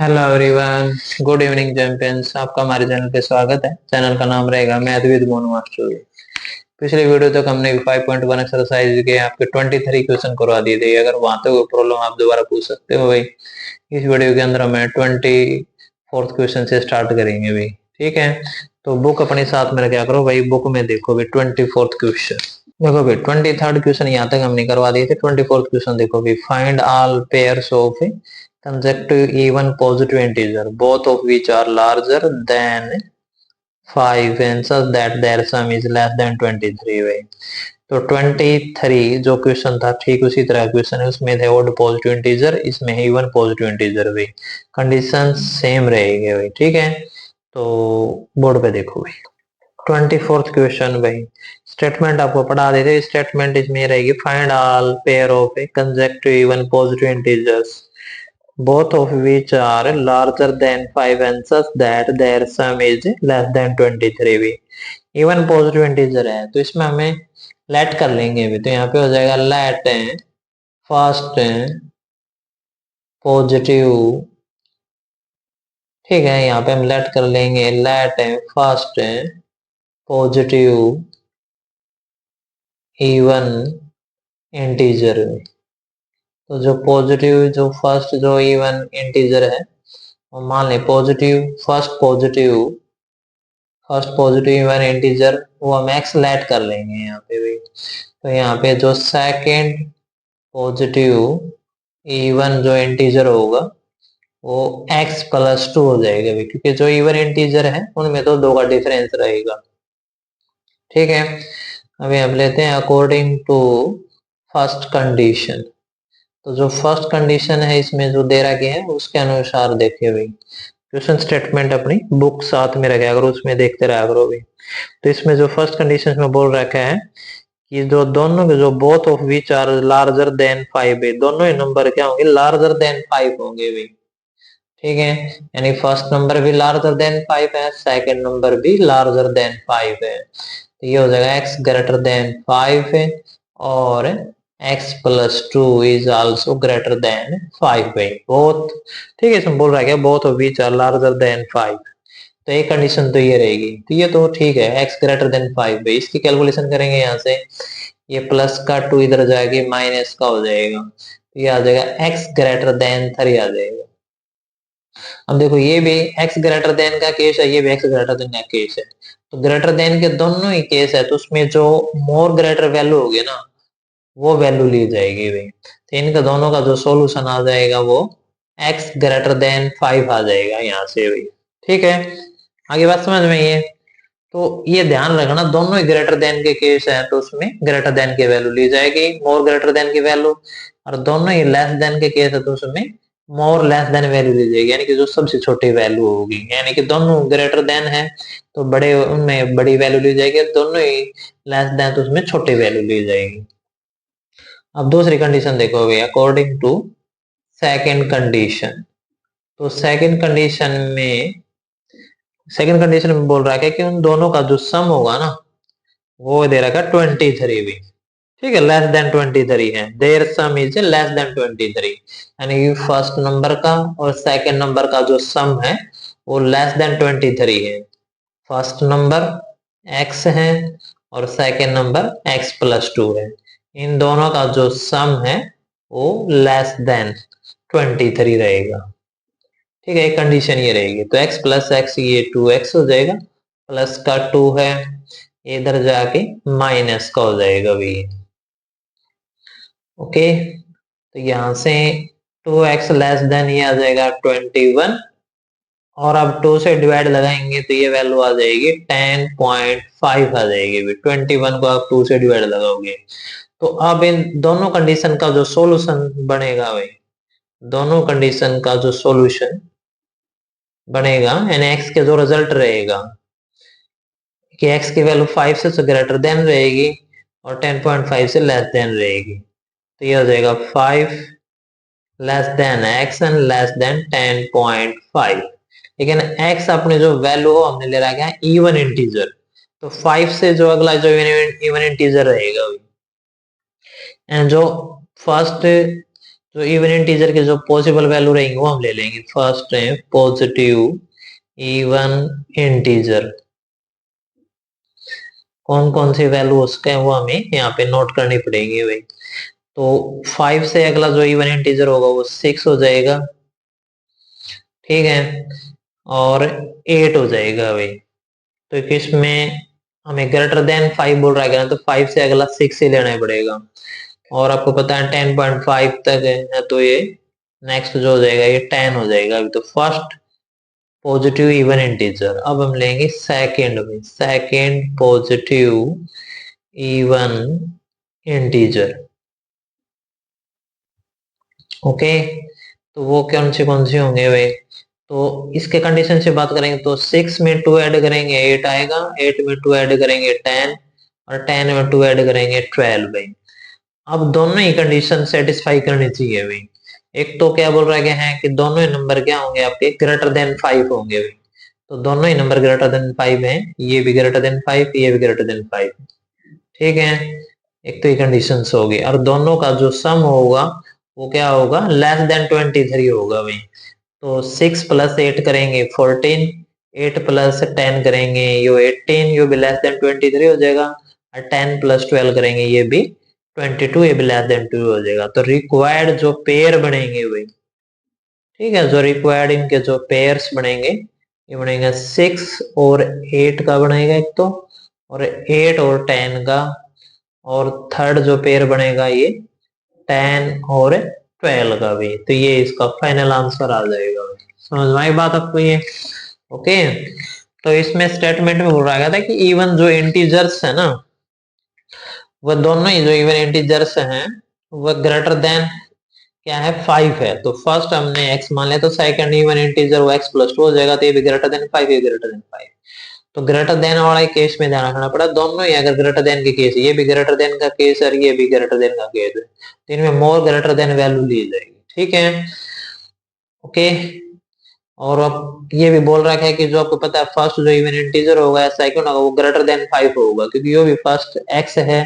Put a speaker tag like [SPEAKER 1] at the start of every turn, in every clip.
[SPEAKER 1] Hello everyone, good evening champions. आपका हमारे channel पे स्वागत है। चैनल का नाम रहेगा मैथ विद मोनू मास्टर। पिछले वीडियो तक हमने 5.1 एक्सरसाइज के आपके 23 क्वेश्चन करवा दिए थे। अगर वहां तक कोई प्रॉब्लम आप दोबारा पूछ सकते हो भाई। इस वीडियो के अंदर हमें 24th क्वेश्चन से स्टार्ट करेंगे भाई। ठीक है, तो बुक अपने साथ में रखा करो भाई। बुक में देखो भाई 24th क्वेश्चन। देखो भाई 23rd क्वेश्चन यहाँ तक हमने करवा दिए थे। 24th क्वेश्चन देखो भाई, find all pairs of consecutive even positive integer both of which are larger than 5 and such that their sum is less than 23 भाई। तो 23 जो क्वेश्चन था ठीक उसी तरह क्वेश्चन है। उसमें थे ओड पॉजिटिव इंटीजर, इसमें है इवन पॉजिटिव इंटीजर भाई। कंडीशन सेम रहेगी भाई। ठीक है, तो बोर्ड पे देखो भाई 24th क्वेश्चन भाई। स्टेटमेंट आपको पढ़ा देते। स्टेटमेंट इसमें रहेगी, find all pair of A consecutive even positive integers both of which are larger than 5 and such that their sum is less than 23 भी। इवन पॉजिटिव इंटीजर है तो इसमें हमें लेट कर लेंगे भी। तो यहाँ पे हो जाएगा लेट फर्स्ट पॉजिटिव। ठीक है, यहाँ पे हम लेट कर लेंगे let first positive even integer. तो जो पॉजिटिव जो फर्स्ट जो इवन इंटीजर है वो मान ले positive first positive even integer वो हम एक्स लेट कर लेंगे यहाँ पे भी। तो यहाँ पे जो सेकंड पॉजिटिव इवन जो इंटीजर होगा वो x प्लस 2 हो जाएगा भी, क्योंकि जो इवन इंटीजर है उनमें तो 2 का डिफरेंस रहेगा। ठीक है, अभी हम लेते हैं अकॉर्डिंग टू फर्स्ट कंडीशन। तो जो फर्स्ट कंडीशन है इसमें जो दे रखी है उसके अनुसार देखिए भाई। क्वेश्चन स्टेटमेंट अपनी बुक साथ में रखे अगर उसमें देखते रहा करो भाई। तो इसमें जो फर्स्ट कंडीशन में बोल रखा है कि जो दोनों के जो both of which are larger than 5 है, दोनों ही नंबर क्या होंगे लार्जर देन 5 होंगे भाई। ठीक है, यानी फर्स्ट नंबर भी लार्जर देन 5 है, सेकंड नंबर भी लार्जर देन 5 है। तो ये हो जाएगा x ग्रेटर देन 5 है और x plus 2 is also greater than 5 है बोथ। ठीक है, इसमें बोल रहा है क्या both of which are larger than 5। तो एक कंडीशन तो ये रहेगी। तो ये तो ठीक है, x ग्रेटर देन 5 भाई। इसकी कैलकुलेशन करेंगे यहाँ से, ये प्लस का 2 इधर जाएगी माइनस का हो जाएगा। तो ये आ जाएगा x ग्रेटर देन 3 आ जाएगा। अब देखो ये भी x ग्रेटर देन का केस है, ये भी x ग्रेटर देन का केस है। तो ग्रेटर देन के दोनों ही केस है, तो उसमें जो मोर ग्रेटर वैल्यू होगी ना वो वैल्यू ली जाएगी भाई। तो इनका दोनों का जो सॉल्यूशन आ जाएगा वो x ग्रेटर देन 5 आ जाएगा यहाँ से भाई। ठीक है, आगे बात समझ में ये। तो ये ध्यान रखना दोनों ही ग्रेटर देन के केस है तो उसमें ग्रेटर देन की वैल्यू ली जाएगी, मोर ग्रेटर देन की वैल्यू। और दोनों ही लेस देन के केस है तो उसमें मोर लेस देन वैल्यू ली जाएगी, यानी कि जो सबसे छोटी वैल्यू होगी। यानी कि दोनों ग्रेटर देन है तो बड़े उनमें बड़ी वैल्यू ली जाएगी, दोनों ही लेस देन तो उसमें छोटी वैल्यू ली जाएगी। अब दूसरी कंडीशन देखो भाई, अकॉर्डिंग टू सेकेंड कंडीशन। तो सेकेंड कंडीशन में बोल रहा है कि उन दोनों का जो सम होगा ना वो दे रखा 23 भी। ठीक है, लेस देन 23 है, their sum is less than 23। यानी कि फर्स्ट नंबर का और सेकंड नंबर का जो सम है वो लेस देन 23 है। फर्स्ट नंबर x है और सेकंड नंबर x प्लस 2 है। इन दोनों का जो सम है वो लेस देन 23 रहेगा। ठीक है, एक कंडीशन ये रहेगी। तो x प्लस एक्स ये 2x हो जाएगा, प्लस का 2 है इधर जाके माइनस का हो जाएगा भी। ओके, तो यहां से 2x लेस देन ये आ जाएगा 21 और अब 2 से डिवाइड लगाएंगे तो ये वैल्यू आ जाएगी 10.5 आ जाएगी भी। 21 को आप 2 से डिवाइड लगाओगे तो अब इन दोनों कंडीशन का जो सॉल्यूशन बनेगा भाई, दोनों कंडीशन का जो सॉल्यूशन बनेगा यानी x के जो रिजल्ट रहेगा कि x की वैल्यू 5 से ग्रेटर देन रहेगी और 10.5 से लेस देन रहेगी। तो ये हो जाएगा 5 less than x and less then 10.5। लेकिन x अपने जो वैल्यू हो हमने ले रखा है इवन इंटीजर, तो 5 से जो अगला जो इवन इंटीजर रहेगा एंड जो फर्स्ट जो इवन इंटीजर के जो पॉसिबल वैल्यू रहेंगे वो हम ले लेंगे। फर्स्ट है पॉजिटिव इवन इंटीजर, कौन कौन सी वैल्यू उसके हैं वो हमें यहाँ पे नोट करनी पड़ेगी भाई। तो 5 से अगला जो इवन इंटीजर होगा वो 6 हो जाएगा, ठीक है, और 8 हो जाएगा भाई। तो इसमें हमें ग्रेटर देन 5 बोल रहा है, तो 5 से अगला 6 ही लेना पड़ेगा। और आपको पता है 10.5 तक है, तो ये नेक्स्ट जो हो जाएगा ये 10 हो जाएगा अभी। तो फर्स्ट पॉजिटिव इवन इंटीजर। अब हम लेंगे सेकंड में, second positive even integer. Okay, तो वो कौन से होंगे भाई। तो इसके कंडीशन से बात करेंगे तो 6 में 2 ऐड करेंगे 8 आएगा, 8 में 2 ऐड करेंगे 10, और 10 में 2 ऐड करेंगे 12 भाई। अब दोनों ही कंडीशन सेटिस्फाई करनी चाहिए भाई। एक तो क्या बोल रहा है कि दोनों ही नंबर क्या होंगे आपके ग्रेटर देन 5 होंगे भाई। तो दोनों ही नंबर ग्रेटर देन 5 हैं, ये भी ग्रेटर देन 5, ये भी ग्रेटर देन 5, ठीक है। एक तो ये कंडीशन होगी, और दोनों का जो सम होगा वो क्या होगा, लेस देन 23 होगा भाई। तो 6 प्लस 8 करेंगे 14, 8 प्लस 10 करेंगे यो 18, यो भी लेस देन 23 हो जाएगा, और 10 प्लस 12 करेंगे ये भी 22, ये भी लेस देन 2 हो जाएगा। तो रिक्वायर्ड जो पेयर बनेंगे भाई, ठीक है, जो रिक्वायर्ड इनके जो पेयर्स बनेंगे ये बनेगा 6 और 8 का बनेगा एक तो, और 8 और 10 का, और थर्ड जो पेयर बनेगा ये 10 और 12 का भी। तो ये इसका फाइनल आंसर आ जाएगा। समझ में आई बात आपको ये। ओके, तो इसमें स्टेटमेंट में बोल रहा था कि इवन जो इंटीजर्स है ना, वह दोनों ही जो इवन इंटीजर्स हैं वह ग्रेटर देन क्या है 5 है। तो फर्स्ट हमने x मान लिया, तो सेकंड इवन इंटीजर वो x प्लस 2 हो जाएगा, तो ये भी ग्रेटर देन 5, ये ग्रेटर देन 5। तो ग्रेटर देन वाला केस में ध्यान रखना पड़ा, दोनों ही अगर ग्रेटर देन के केस, ये भी ग्रेटर देन का केस और ये भी ग्रेटर देन का केस है, तो इनमें मोर ग्रेटर देन वैल्यू ली जाएगी, ठीक है। ओके, और अब ये भी बोल रखा है कि जो आपको पता है फर्स्ट जो इवन इंटीजर होगा या सेकंड होगा वो ग्रेटर देन 5 होगा, क्योंकि यो भी फर्स्ट x है,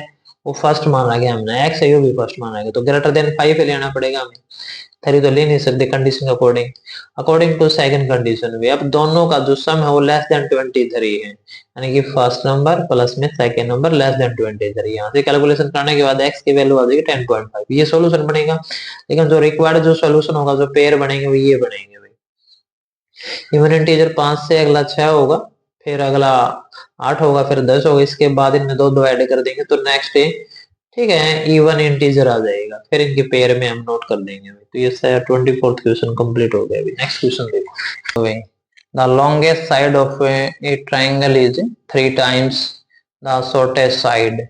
[SPEAKER 1] वो फर्स्ट माना गया हमने, x है यो भी फर्स्ट माना गया, तो ग्रेटर देन 5 लेना पड़ेगा हमें। थ्री तो ले नहीं सकते condition according, according to second condition भी। अब दोनों का जो सम है वो लेस देन 23 है, यानी कि फर्स्ट नंबर प्लस में सेकंड नंबर लेस देन 23। यहाँ से कैलकुलेशन करने के बाद x की वैल्यू आ जाएगी 10.5, ये सॉल्यूशन बनेगा। लेकिन जो रिक्वायर्ड जो सॉल्यूशन होगा, जो पेयर बनेंगे वो ये बनेंगे। इवन इंटीजर 5 से अगला 6 होगा, फिर अगला 8 होगा, फिर 10 होगा, इसके बाद इनमें दो दो ऐड कर देंगे तो नेक्स्ट है, ठीक है, इवन इंटीजर आ जाएगा, फिर इनके पेयर में हम नोट कर देंगे। तो ये 24th क्वेश्चन कंप्लीट हो गया। अभी नेक्स्ट क्वेश्चन देखो। The longest side of A triangle is 3 times the shortest side,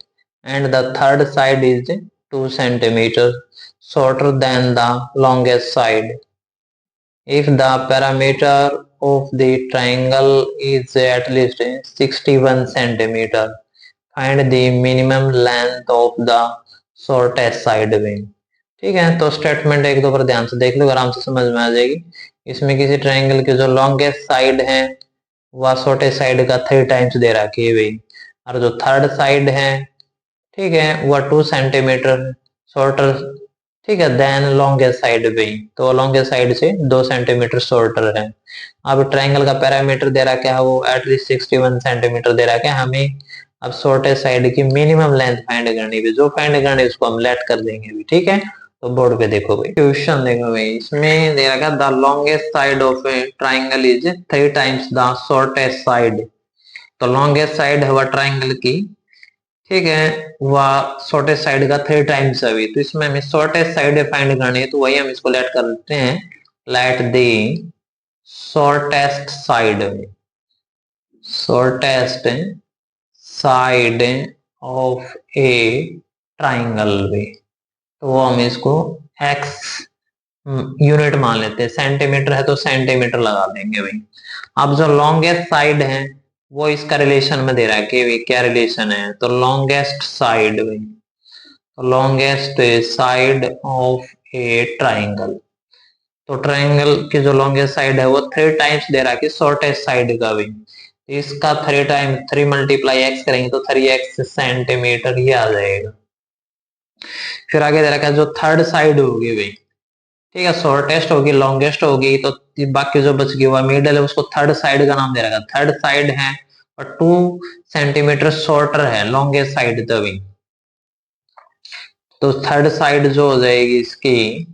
[SPEAKER 1] and the third side is 2 centimeters shorter than the longest side. If the perimeter of the triangle is at least 61 centimeter, find the minimum length of the shortest side wing. ठीक है, तो statement एक दो पर ध्यान से देख लो, आराम से समझ में आ जाएगी। इसमें किसी ट्रायंगल के जो लॉन्गेस्ट साइड है वह शॉर्टेस्ट साइड का 3 times दे रखी है भाई, और जो थर्ड साइड है, ठीक है, वह 2 centimeter शॉर्टर, ठीक है, देन लॉन्गेस्ट साइड पे, तो लॉन्गेस्ट साइड से 2 सेंटीमीटर शॉर्टर है। अब ट्रायंगल का पैरामीटर दे रहा है वो एटलीस्ट 61 सेंटीमीटर दे रहा है हमें। अब शॉर्टेस्ट साइड की मिनिमम लेंथ फाइंड करनी है, जो फाइंड करनी है उसको हम लेट कर देंगे भी, ठीक है। तो बोर्ड पे देखो भाई, क्वेश्चन देखो भाई, इसमें दे रखा है the longest side of A triangle is 3 times the shortest side. तो लॉन्गेस्ट साइड है वह ट्रायंगल की, ठीक है, वह शॉर्टेस्ट साइड का 3 times अभी, तो इसमें हमें शॉर्टेस्ट साइड फाइंड करनी है, तो वही हम इसको लेट कर लेते हैं, let the shortest side, shortest side of A triangle भी, तो वो हम इसको x यूनिट मान लेते हैं, सेंटीमीटर है तो सेंटीमीटर लगा देंगे भाई। अब जो लॉन्गेस्ट साइड है वो इसका रिलेशन में दे रहा है कि क्या रिलेशन है, तो लॉन्गेस्ट साइड में, तो longest side of A triangle, तो ट्राइंगल की जो लॉन्गेस्ट साइड है वो 3 times दे रहा है कि शॉर्टेस्ट साइड का भी, इसका 3 times 3 मल्टीप्लाई x करेंगे तो 3x सेंटीमीटर ही आ जाएगा। फिर आगे दे रखा है जो थर्ड साइड होगी भाई, ठीक है, शॉर्टेस्ट होगी, लॉन्गेस्ट होगी, तो बाकी जो बच गई वो मिडल है, उसको थर्ड साइड का नाम दे रखा, थर्ड साइड है और 2 सेंटीमीटर शॉर्टर है लॉन्गेस्ट साइड तभी। तो थर्ड साइड जो हो जाएगी इसकी,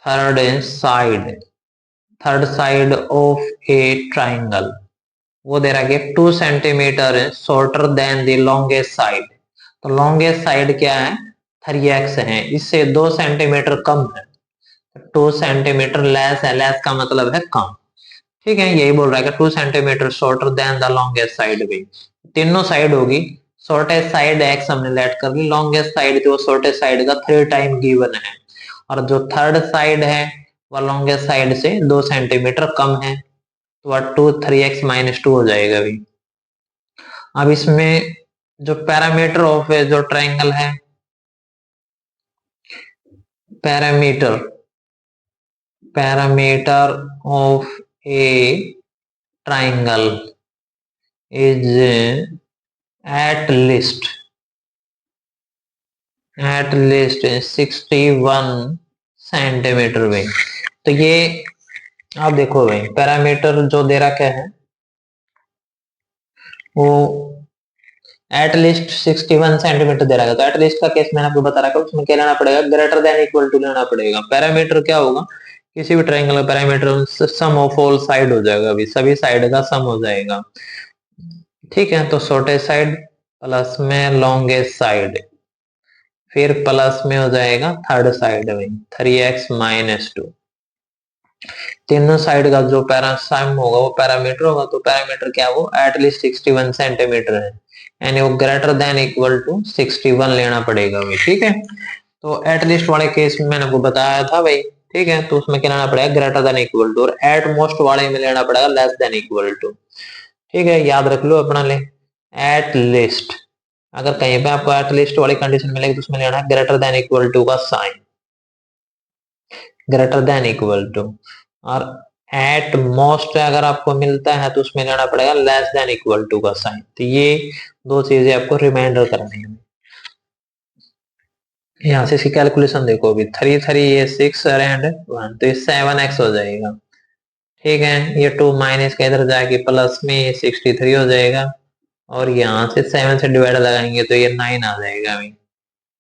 [SPEAKER 1] third side, third side of A triangle, वो दे रखा है 2 centimetre shorter than the longest side. तो लॉन्गेस्ट साइड क्या है, 3x है, इससे 2 सेंटीमीटर कम है। 2 सेंटीमीटर लेस है, लेस का मतलब है कम। ठीक है, यही बोल रहा है कि 2 centimetre shorter than the longest side भी। तीनों साइड होगी, शॉर्टेस्ट साइड x हमने लेट कर ली, लॉन्गेस्ट साइड जो शॉर्टेस्ट साइड का 3 टाइम गिवन है, और जो थर्ड साइड है वह लॉन्गेस्ट साइड से 2 सेंटीमीटर कम है, तो वह 3x-2 हो जाएगा अभी। अब इसमें जो पैरामीटर ऑफ जो ट्राइंगल है, parameter, parameter of A triangle is at least 61 centimetre भाई। तो ये आप देखो भाई, पैरामीटर जो दे रखा है वो एटलीस्ट 61 सेंटीमीटर दे रखा है। तो एटलीस्ट का केस मैंने आपको बता रखा है, उसमें क्या लेना पड़ेगा, ग्रेटर देन इक्वल टू लेना पड़ेगा। पैरामीटर क्या होगा, किसी भी ट्रायंगल का perimeter sum of all side हो जाएगा, अभी सभी साइड का सम हो जाएगा। ठीक है, तो शॉर्टेस्ट साइड प्लस में लॉन्गेस्ट साइड, फिर प्लस में हो जाएगा थर्ड साइड में 3x-2। तीनों साइड का जो सम होगा वो पैरामीटर होगा। तो पैरामीटर क्या, वो एटलीस्ट 61 सेंटीमीटर है, यानी वो ग्रेटर देन इक्वल टू 61 लेना पड़ेगा भाई। ठीक है, तो एटलीस्ट वाले केस में मैंने आपको बताया था भाई। ठीक है, तो उसमें क्या लेना पड़ेगा, ग्रेटर देन इक्वल टू, और एट मोस्ट वाले में लेना पड़ेगा लेस देन इक्वल टू। ठीक है, याद रख लो अपना ले, एट लिस्ट, अगर कहीं पे आपको एट लिस्ट वाली कंडीशन मिलेगी तो उसमें लेना है ग्रेटर देन इक्वल टू का sign, greater than equal to. और एट मोस्ट अगर आपको मिलता है तो उसमें लेना पड़ेगा लेस देन इक्वल टू का साइन। तो ये दो चीजें आपको रिमाइंडर करनी है। यहाँ से इसकी कैलकुलेशन देखो, अभी 3 ये 6 एंड 1, तो ये 7x हो जाएगा। ठीक है, ये 2 माइनस के इधर जाके प्लस में ये 63 हो जाएगा, और यहाँ से 7 से डिवाइड लगाएंगे तो ये 9 आ जाएगा अभी।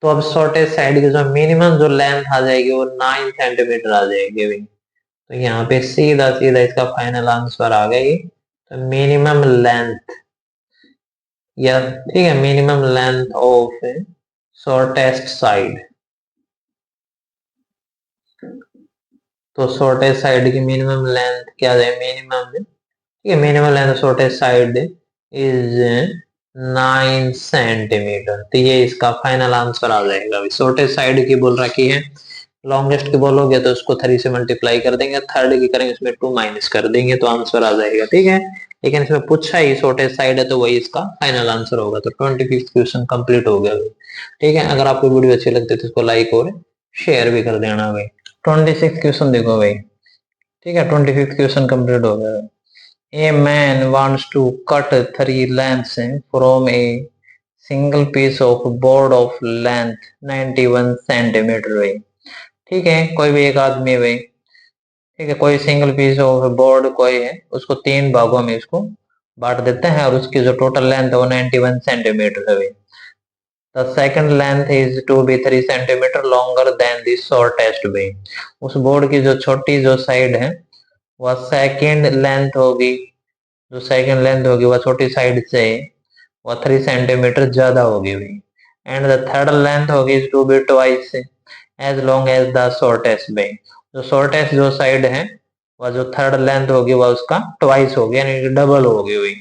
[SPEAKER 1] तो अब शॉर्टेस्ट साइड की जो मिनिमम जो लेंथ आ जाएगी वो 9 सेंटीमीटर आ जाएगी अभी। तो यहाँ पे सीधा सीधा इसका फाइनल आंसर आ गई। तो मिनिमम लेंथ, या ठीक है, minimum length of shortest side, तो शॉर्टेस्ट साइड की मिनिमम लेंथ क्या है, मिनिमम, ठीक है, minimum length shortest side is 9 centimetre. तो ये इसका फाइनल आंसर आ जाएगा। शॉर्टेस्ट साइड की बोल रखी है, लॉन्गेस्ट की बोलोगे तो उसको 3 से मल्टीप्लाई कर देंगे, थर्ड की करेंगे इसमें 2 माइनस कर देंगे तो आंसर आ जाएगा। ठीक है, लेकिन इसमें पूछा ही शॉर्टेस्ट साइड है तो वही इसका फाइनल आंसर होगा। तो 25th क्वेश्चन कंप्लीट हो गया। ठीक है, अगर आपको वीडियो अच्छी लगती है तो इसको लाइक और शेयर भी कर देना भाई। 26th क्वेश्चन देखो भाई। ठीक है, 25th क्वेश्चन कंप्लीट हो गया। A man wants to cut 3 lengths from a single piece of board of length 91 centimetre भाई। ठीक है, कोई भी एक आदमी भाई, ठीक है, कोई सिंगल पीस ऑफ बोर्ड कोई है, उसको 3 भागों में इसको बांट देते हैं, और उसकी जो टोटल लेंथ है वो 91 सेंटीमीटर है भाई। The second length is to be 3 centimetre longer than the shortest way। उस बोर्ड की जो छोटी जो साइड है वह सेकंड लेंथ होगी, जो सेकंड लेंथ होगी वह छोटी साइड से वह 3 सेंटीमीटर ज्यादा होगी भाई। एंड द थर्ड लेंथ होगी to be twice as long as the shortest way. जो शॉर्टेस्ट जो साइड है वह जो थर्ड लेंथ होगी वह उसका ट्वाइस होगी, यानी डबल होगी भाई।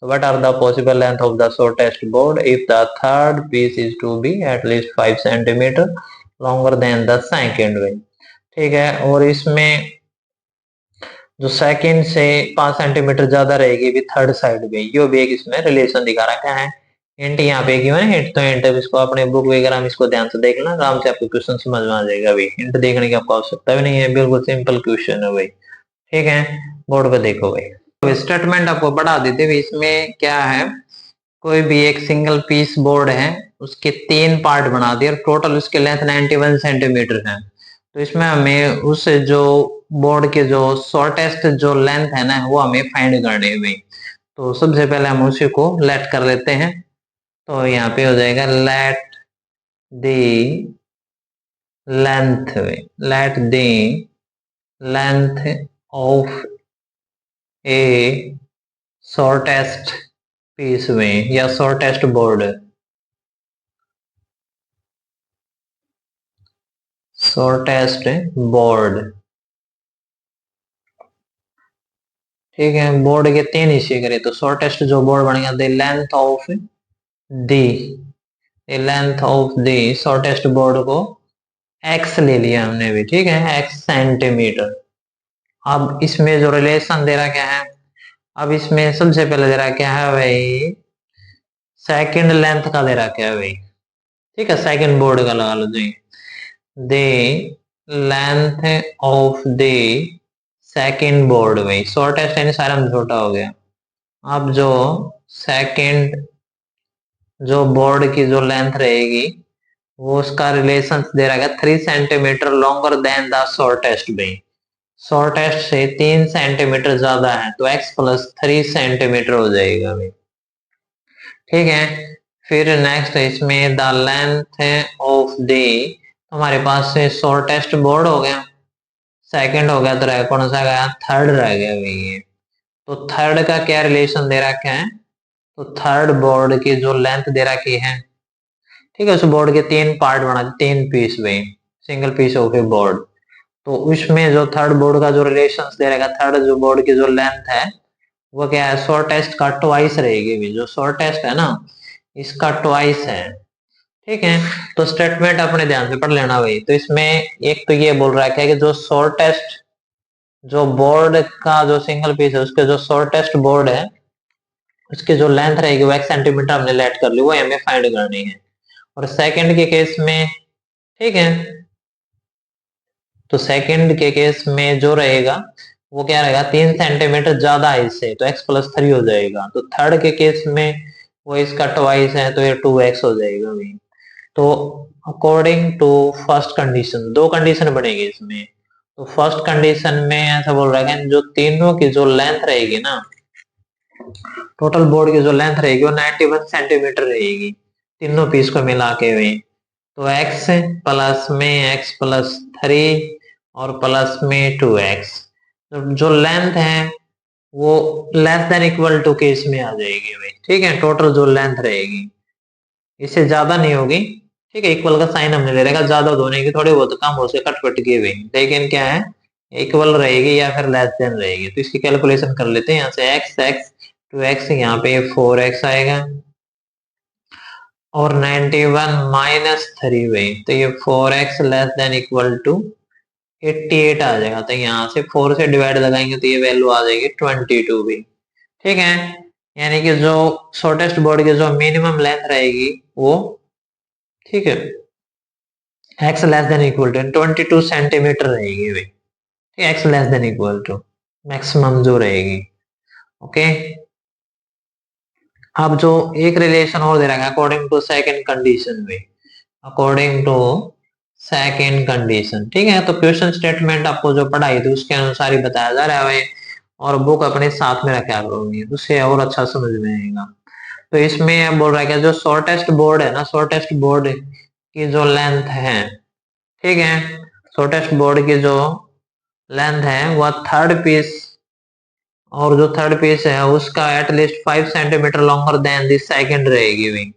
[SPEAKER 1] What are the possible length of the shortest board if the third piece is to be at least 5 centimetre longer than the second way। ठीक है, और इसमें जो सेकंड से 5 सेंटीमीटर ज्यादा रहेगी भी थर्ड साइड में, यो भी एक इसमें रिलेशन दिखा रखा है। हिंट यहाँ पे क्यों है, हिंट तो हिंट है, इसको अपने बुक वगैरह में इसको ध्यान से देखना, आराम से आपको क्वेश्चन समझ में आ जाएगा भाई। हिंट देखने की आपको आवश्यकता भी नहीं है, बिल्कुल सिंपल क्वेश्चन है भाई। ठीक है, बोर्ड पे देखो भाई, स्टेटमेंट आपको बढ़ा देते हुए इसमें क्या है, कोई भी एक सिंगल पीस बोर्ड है, उसके 3 पार्ट बना दिए और टोटल उसकी लेंथ 91 सेंटीमीटर है, तो इसमें हमें उस जो बोर्ड के जो शॉर्टेस्ट जो लेंथ है ना वो हमें फाइंड करनी है भाई। तो सबसे पहले हम उसी को लेट कर लेते हैं। तो यहाँ पे हो जाएगा let the length, let the length of a shortest piece में या शॉर्टेस्ट बोर्ड, शॉर्टेस्ट बोर्ड। ठीक है, बोर्ड के तीन हिस्से करें तो शॉर्टेस्ट जो बोर्ड बनेगा the length of the, length of the shortest board को एक्स ले लिया हमने भी। ठीक है, एक्स सेंटीमीटर। अब इसमें जो रिलेशन दे रहा क्या है, अब इसमें सबसे पहले दे रहा क्या है भाई, सेकंड लेंथ का दे रहा क्या है भाई। ठीक है, सेकंड बोर्ड का लगा लो जी, the length of the second board भाई, शॉर्टेस्ट यानी सारा में छोटा हो गया। अब जो सेकंड जो बोर्ड की जो लेंथ रहेगी वो उसका रिलेशन दे रहा है 3 centimetre longer than the shortest भाई, शॉर्टेस्ट से 3 सेंटीमीटर ज्यादा है तो x प्लस 3 सेंटीमीटर हो जाएगा भाई। ठीक है, फिर नेक्स्ट इसमें द लेंथ ऑफ द, हमारे पास से शॉर्टेस्ट बोर्ड हो गया, सेकंड हो गया, तो रह कौन सा गया, थर्ड रह गया भाई ये। तो थर्ड का क्या रिलेशन दे रखा है, तो थर्ड बोर्ड की जो लेंथ दे रखी है, ठीक है, उस बोर्ड के तीन पार्ट बना, तीन पीस भाई, single piece of a board. तो उसमें जो थर्ड बोर्ड का जो रिलेशन दे रहेगा, थर्ड जो बोर्ड की जो लेंथ है वो क्या है, शॉर्टेस्ट का ट्वाइस रहेगी भी, जो शॉर्टेस्ट है ना इसका ट्वाइस है। ठीक है, तो स्टेटमेंट अपने ध्यान से पढ़ लेना भाई। तो इसमें एक तो ये बोल रहा है कि जो शॉर्टेस्ट जो बोर्ड का जो सिंगल पीस है उसके जो शॉर्टेस्ट बोर्ड है उसकी जो लेंथ रहेगी वो 1 सेंटीमीटर हमने लेट कर ली, वो हमें फाइंड करनी है। और सेकंड के केस में, ठीक है, तो सेकंड के केस में जो रहेगा वो क्या रहेगा, 3 सेंटीमीटर ज्यादा है इससे तो x प्लस 3 हो जाएगा। तो थर्ड के केस में वो इसका ट्वाइस है तो ये 2x हो जाएगा भाई। तो अकॉर्डिंग टू फर्स्ट कंडीशन, दो कंडीशन बनेगी इसमें। तो फर्स्ट कंडीशन में ऐसा बोल रहा है जो तीनों की जो लेंथ रहेगी ना, टोटल बोर्ड की जो लेंथ रहेगी वो 91 सेंटीमीटर रहेगी तीनों पीस को मिला के हुई। तो x प्लस में x प्लस 3 और प्लस में 2x, तो जो लेंथ है वो लेस देन इक्वल टू के इसमें आ जाएगी भाई। ठीक है, टोटल जो लेंथ रहेगी इससे ज्यादा नहीं होगी। ठीक है, इक्वल का साइन हमने ले रहेगा, ज्यादा होने की थोड़ी बहुत कम हो से कट कट की हुई, लेकिन क्या है इक्वल रहेगी या फिर लेस देन रहेगी। तो इसकी कैलकुलेशन कर लेते हैं, यहाँ से x x 2x, यहाँ पे 4x आएगा और 91 माइनस 3 भाई, तो ये 4x less than equal to 88 आ जाएगा। तो यहाँ से 4 से डिवाइड लगाएंगे तो ये वैल्यू आ जाएगी 22 भी। ठीक है, यानी कि जो शॉर्टेस्ट बोर्ड की जो मिनिमम लेंथ रहेगी वो, ठीक है, x less than equal to 22 centimetre रहेगी भाई। ठीक है, x less than equal to maximum जो रहेगी। ओके, अब जो एक रिलेशन और दे रखा है अकॉर्डिंग टू सेकंड कंडीशन में, अकॉर्डिंग टू सेकंड कंडीशन। ठीक है, तो क्वेश्चन स्टेटमेंट आपको जो पढ़ाई थी उसके अनुसार ही बताया जा रहा है भाई, और बुक अपने साथ में रखा करोगे उससे और अच्छा समझ में आएगा। तो इसमें बोल रहा है कि जो शॉर्टेस्ट बोर्ड है ना, शॉर्टेस्ट बोर्ड की जो लेंथ है, ठीक है, शॉर्टेस्ट बोर्ड की जो लेंथ है वह थर्ड पीस, और जो थर्ड पीस है उसका at least 5 centimetre longer than this second रहेगी भाई।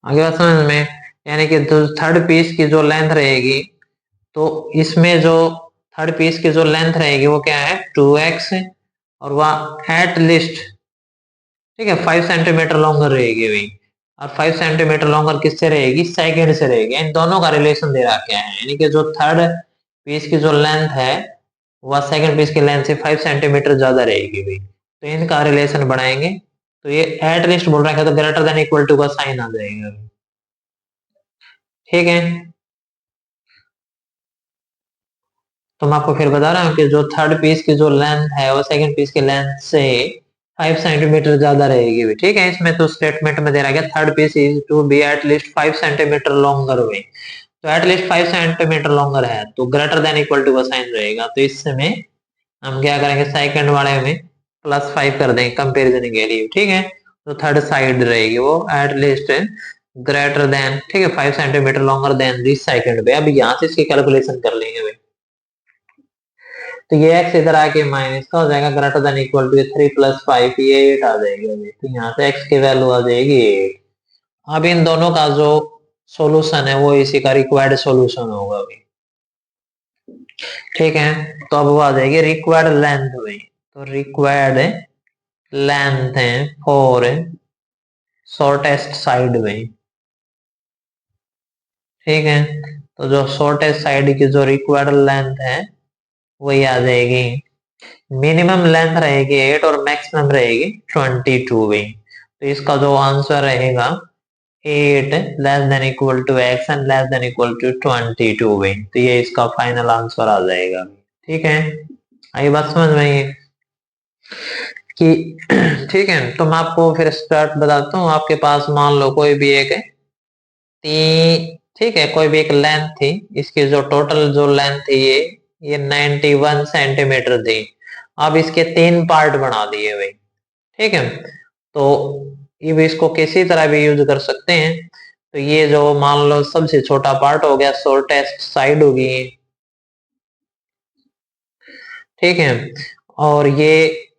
[SPEAKER 1] आगे बात समझ में, यानी कि जो थर्ड पीस की जो लेंथ रहेगी, तो इसमें जो थर्ड पीस की जो लेंथ रहेगी वो क्या है 2x, और वह एट लिस्ट, ठीक है, 5 सेंटीमीटर लॉन्गर रहेगी भाई। और 5 सेंटीमीटर लॉन्गर किससे रहेगी, सेकंड से रहेगी। इन दोनों का रिलेशन दे रहा क्या है, यानी कि जो थर्ड पीस की जो लेंथ है वह सेकंड पीस की लेंथ से 5 सेंटीमीटर ज्यादा रहेगी भाई। तो इनका रिलेशन बढ़ाएंगे तो ये एट लिस्ट बोल रहा है तो ग्रेटर देन इक्वल टू का साइन आ जाएगा। ठीक है, तो मैं आपको फिर बता रहा हूँ कि जो थर्ड पीस की जो लेंथ है वो सेकंड पीस की लेंथ से 5 सेंटीमीटर ज्यादा रहेगी भी। ठीक है, इसमें तो स्टेटमेंट में दे रहा है third piece is to be at least 5 centimetre longer way. तो एटलीस्ट 5 सेंटीमीटर लॉन्गर है, तो ग्रेटर देन इक्वल टू का साइन रहेगा। तो इसमें हम क्या करेंगे, सेकंड वाले में +5 कर देंगे कंपेरिजन के लिए, ठीक है। तो थर्ड साइड रहेगी वो एटलीस्ट ग्रेटर देन, ठीक है, 5 centimetre longer than this second पे। अब यहाँ से इसकी कैलकुलेशन कर लेंगे भाई। तो ये x इधर आके माइनस का हो जाएगा, ग्रेटर देन इक्वल टू 3 + 5, ये 8 आ जाएगी अभी। तो यहाँ से x की वैल्यू आ जाएगी 8। अब इन दोनों का जो सॉल्यूशन है वो इसी का रिक्वायर्ड सॉल्यूशन होगा अभी, ठीक है। तो अब वो आ जाएगी रिक्वायर्ड लेंथ भाई। तो रिक्वायर्ड लेंथ है फॉर शॉर्टेस्ट साइड में, ठीक है। तो जो शॉर्टेस्ट साइड की जो रिक्वायर्ड लेंथ है वही आ जाएगी, मिनिमम लेंथ रहेगी 8 और मैक्सिमम रहेगी 22 भी। तो इसका जो आंसर रहेगा 8 less than equal to x and less than equal to 22 भी। तो ये इसका फाइनल आंसर आ जाएगा, ठीक है। आई बात समझ में आई कि ठीक है। तो मैं आपको फिर स्टार्ट बताता हूँ। आपके पास मान लो कोई भी एक ठीक है, कोई भी एक लेंथ थी, इसकी जो टोटल जो लेंथ थी ये 91 सेंटीमीटर थी। अब इसके 3 पार्ट बना दिए भाई, ठीक है। तो ये भी इसको किसी तरह भी यूज कर सकते हैं। तो ये जो मान लो सबसे छोटा पार्ट हो गया, शॉर्टेस्ट साइड होगी, ठीक है। और ये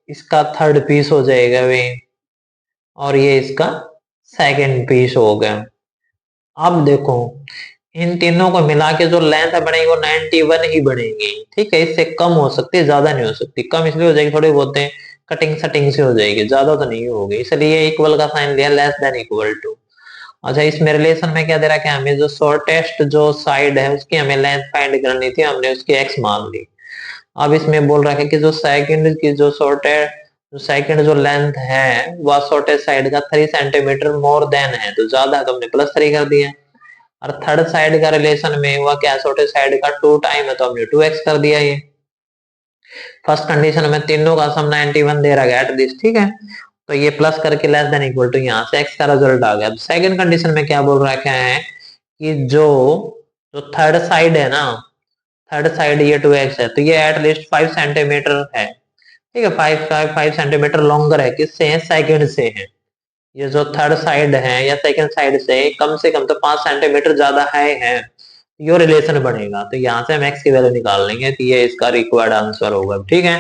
[SPEAKER 1] इसका थर्ड पीस हो जाएगा भाई, और ये इसका सेकंड पीस हो गया। अब देखो इन तीनों को मिला के जो लेंथ बनेगी वो 91 ही बनेगी, ठीक है। इससे कम हो सकती है, ज्यादा नहीं हो सकती। कम इसलिए हो जाएगी, थोड़ी बहुत कटिंग सटिंग से हो जाएगी, ज्यादा तो नहीं होगी, इसलिए इक्वल का साइन लिया, लेस देन इक्वल टू। अच्छा, इसमें रिलेशन में क्या दे रखा है, हमें जो शॉर्टेस्ट जो साइड है उसकी हमें लेंथ फाइंड करनी थी, हमने उसकी x मान ली। अब इसमें बोल रहा है कि जो सेकंड की जो सेकंड जो लेंथ है वह शॉर्टेस्ट साइड का 3 सेंटीमीटर मोर देन है, तो ज्यादा है तो हमने +3 कर दिया। और थर्ड साइड का रिलेशन में हुआ क्या, छोटे साइड का 2 टाइम है तो हमने 2x कर दिया। ये फर्स्ट कंडीशन में तीनों का सम 91 दे रहा है एट दिस, ठीक है। तो ये प्लस करके लेस देन इक्वल टू यहाँ से x का रिजल्ट आ गया। अब सेकंड कंडीशन में क्या बोल रहा है कि जो जो थर्ड साइड है ना, थर्ड साइड ये 2x है, तो ये एटलीस्ट 5 सेंटीमीटर है, ठीक है। 5 सेंटीमीटर लॉन्गर है, किससे है, सेकंड से है। ये जो थर्ड साइड है या सेकंड साइड से कम तो 5 सेंटीमीटर ज्यादा हाई है, ये रिलेशन बनेगा। तो यहाँ से हम x की वैल्यू निकाल लेंगे, तो ये इसका रिक्वायर्ड आंसर होगा, ठीक है।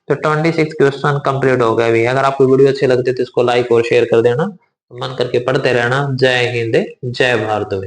[SPEAKER 1] तो 26 क्वेश्चन कंप्लीट हो गए भी। अगर आपको वीडियो अच्छी लगती है तो इसको लाइक और शेयर कर देना, मन करके पढ़ते रहना। जय हिंद, जय भारत।